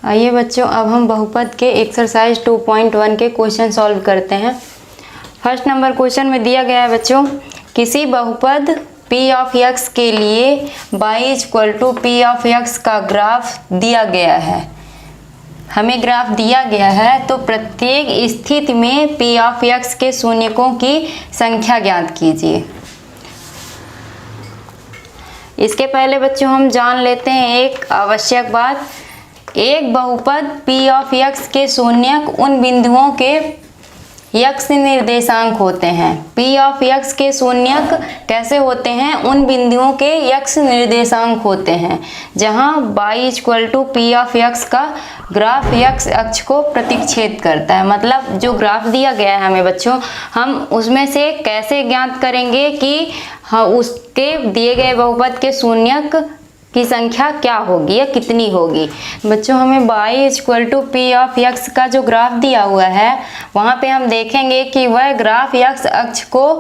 आइए बच्चों, अब हम बहुपद के एक्सरसाइज 2.1 के क्वेश्चन सॉल्व करते हैं। फर्स्ट नंबर क्वेश्चन में दिया गया है बच्चों, किसी बहुपद p ऑफ x के लिए y = p ऑफ x का ग्राफ दिया गया है। हमें ग्राफ दिया गया है तो प्रत्येक स्थिति में p ऑफ x के शून्यकों की संख्या ज्ञात कीजिए। इसके पहले बच्चों हम जान लेते हैं एक आवश्यक बात। एक बहुपद p ऑफ x के शून्यक उन बिंदुओं के x निर्देशांक होते हैं। p ऑफ x के शून्यक कैसे होते हैं? उन बिंदुओं के x निर्देशांक होते हैं जहां y = p ऑफ x का ग्राफ x अक्ष को प्रतिच्छेद करता है। मतलब जो ग्राफ दिया गया है हमें बच्चों, हम उसमें से कैसे ज्ञात करेंगे कि हाँ उसके दिए गए बहुपद के शून्यक की संख्या क्या होगी या कितनी होगी। बच्चों हमें y = p ऑफ x का जो ग्राफ दिया हुआ है वहाँ पे हम देखेंगे कि वह ग्राफ x अक्ष को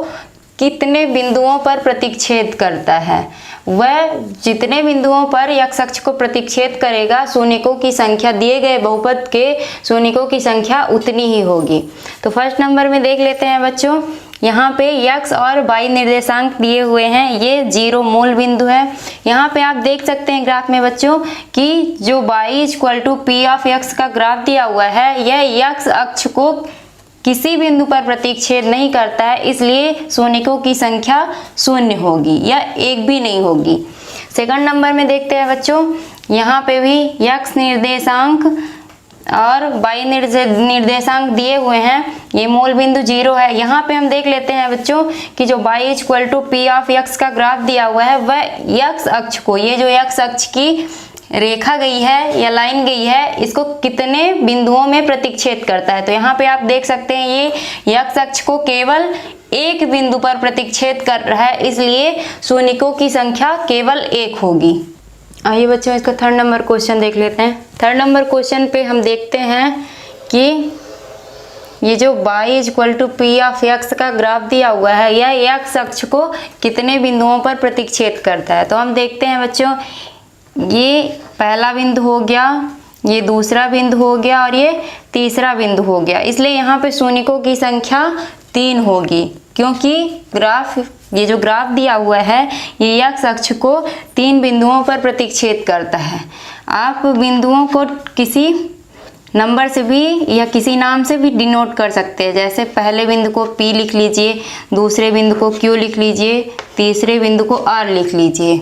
कितने बिंदुओं पर प्रतिच्छेद करता है। वह जितने बिंदुओं पर x अक्ष को प्रतिच्छेद करेगा, शून्यकों की संख्या दिए गए बहुपद के शून्यकों की संख्या उतनी ही होगी। तो फर्स्ट नंबर में देख लेते हैं बच्चों, यहाँ पे x और y निर्देशांक दिए हुए हैं। ये 0 मूल बिंदु है। यहाँ पे आप देख सकते हैं ग्राफ में बच्चों कि जो y = p ऑफ x का ग्राफ दिया हुआ है, यह x अक्ष को किसी बिंदु पर प्रतिच्छेद नहीं करता है, इसलिए शून्यकों की संख्या 0 होगी या 1 भी नहीं होगी। सेकंड नंबर में देखते हैं बच्चों, यहाँ पे भी x निर्देशांक और y निर्देशांक दिए हुए हैं। ये मूल बिंदु 0 है। यहाँ पे हम देख लेते हैं बच्चों कि जो y = p ऑफ x का ग्राफ दिया हुआ है वह x अक्ष को, ये जो x अक्ष की रेखा गई है या लाइन गई है, इसको कितने बिंदुओं में प्रतिच्छेद करता है। तो यहाँ पे आप देख सकते हैं ये x अक्ष को केवल एक बिंदु पर प्रतिच्छेद कर रहा है, इसलिए शून्यकों की संख्या केवल 1 होगी। आइए बच्चों इसका थर्ड नंबर क्वेश्चन देख लेते हैं। थर्ड नंबर क्वेश्चन पे हम देखते हैं कि ये जो y = p ऑफ x का ग्राफ दिया हुआ है, यह x अक्ष को कितने बिंदुओं पर प्रतिच्छेद करता है। तो हम देखते हैं बच्चों, ये पहला बिंदु हो गया, ये दूसरा बिंदु हो गया और ये तीसरा बिंदु हो गया। इसलिए यहाँ पे शून्यकों की संख्या 3 होगी, क्योंकि ये जो ग्राफ दिया हुआ है ये x अक्ष को 3 बिंदुओं पर प्रतिच्छेद करता है। आप बिंदुओं को किसी नंबर से भी या किसी नाम से भी डिनोट कर सकते हैं। जैसे पहले बिंदु को P लिख लीजिए, दूसरे बिंदु को Q लिख लीजिए, तीसरे बिंदु को R लिख लीजिए।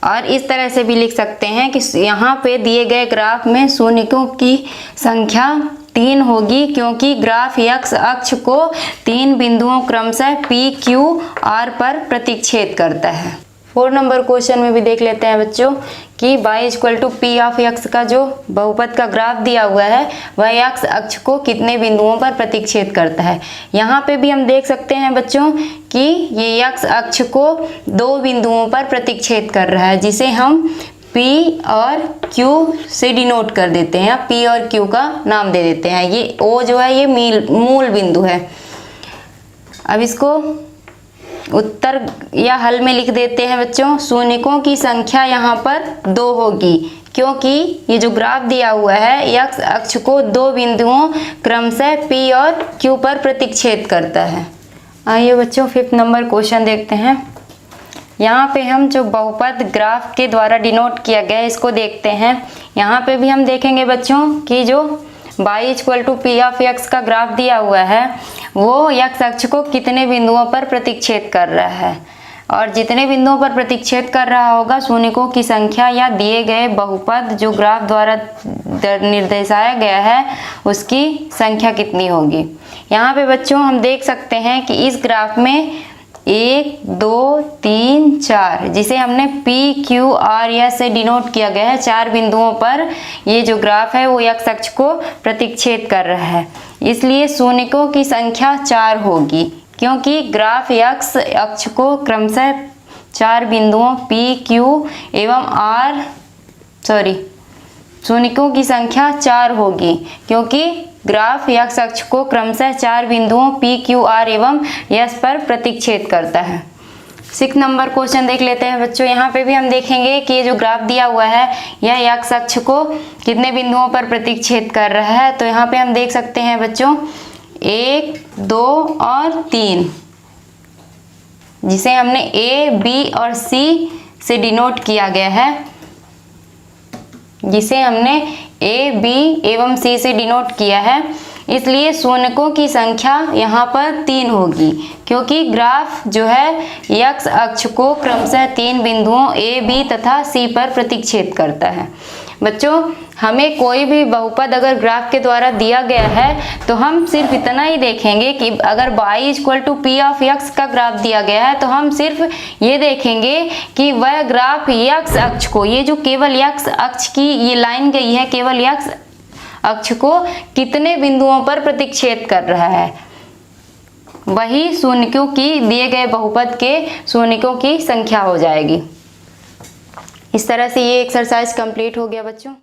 और इस तरह से भी लिख सकते हैं कि यहाँ पे दिए गए ग्राफ में शून्यकों की संख्या 3 होगी, क्योंकि ग्राफ x अक्ष को 3 बिंदुओं क्रमशः P, Q, R पर प्रतिच्छेद करता है। 4 नंबर क्वेश्चन में भी देख लेते हैं बच्चों कि y = p ऑफ x का जो बहुपद का ग्राफ दिया हुआ है वह x अक्ष को कितने बिंदुओं पर प्रतिच्छेद करता है। यहाँ पे भी हम देख सकते हैं बच्चों कि ये x अक्ष को 2 बिंदुओं पर प्रतिच्छेद कर रहा है, जिसे हम P और Q से डिनोट कर देते हैं, P और Q का नाम दे देते हैं। ये O जो है ये मूल बिंदु है। अब इसको उत्तर या हल में लिख देते हैं बच्चों। शून्यकों की संख्या यहाँ पर 2 होगी, क्योंकि ये जो ग्राफ दिया हुआ है x अक्ष को 2 बिंदुओं क्रमशः P और Q पर प्रतिच्छेद करता है। आइए बच्चों 5th नंबर क्वेश्चन देखते हैं। यहाँ पे हम जो बहुपद ग्राफ के द्वारा डिनोट किया गया है इसको देखते हैं। यहाँ पे भी हम देखेंगे बच्चों कि जो y = p ऑफ x का ग्राफ दिया हुआ है वो x अक्ष को कितने बिंदुओं पर प्रतिच्छेद कर रहा है, और जितने बिंदुओं पर प्रतिच्छेद कर रहा होगा शून्यकों की संख्या या दिए गए बहुपद जो ग्राफ द्वारा निर्देशाया गया है उसकी संख्या कितनी होगी। यहाँ पे बच्चों हम देख सकते हैं कि इस ग्राफ में 1, 2, 3, 4 जिसे हमने P, Q, R, S से डिनोट किया गया है, 4 बिंदुओं पर ये जो ग्राफ है वो x अक्ष को प्रतिच्छेद कर रहा है, इसलिए शून्यकों की संख्या 4 होगी, क्योंकि ग्राफ x अक्ष को क्रमशः 4 बिंदुओं P, Q एवं शून्यकों की संख्या 4 होगी, क्योंकि ग्राफ x अक्ष को क्रमशः 4 बिंदुओं P, Q, R एवं S पर प्रतिच्छेद करता है। 6 नंबर क्वेश्चन देख लेते हैं बच्चों। यहाँ पे भी हम देखेंगे कि ये जो ग्राफ दिया हुआ है यह x अक्ष को कितने बिंदुओं पर प्रतिच्छेद कर रहा है। तो यहाँ पे हम देख सकते हैं बच्चों 1, 2 और 3, जिसे हमने A, B और C से डिनोट किया गया है, जिसे हमने A, B एवं C से डिनोट किया है। इसलिए शून्यकों की संख्या यहाँ पर 3 होगी, क्योंकि ग्राफ जो है x अक्ष को क्रमशः 3 बिंदुओं A, B तथा C पर प्रतिच्छेद करता है। बच्चों, हमें कोई भी बहुपद अगर ग्राफ के द्वारा दिया गया है तो हम सिर्फ इतना ही देखेंगे कि अगर y = P(x) का ग्राफ दिया गया है तो हम सिर्फ ये देखेंगे कि वह ग्राफ x अक्ष को, ये जो केवल x अक्ष की ये लाइन गई है, केवल x अक्ष को कितने बिंदुओं पर प्रतिच्छेद कर रहा है। वही शून्यकों की, दिए गए बहुपद के शून्यकों की संख्या हो जाएगी। इस तरह से ये एक्सरसाइज कंप्लीट हो गया बच्चों।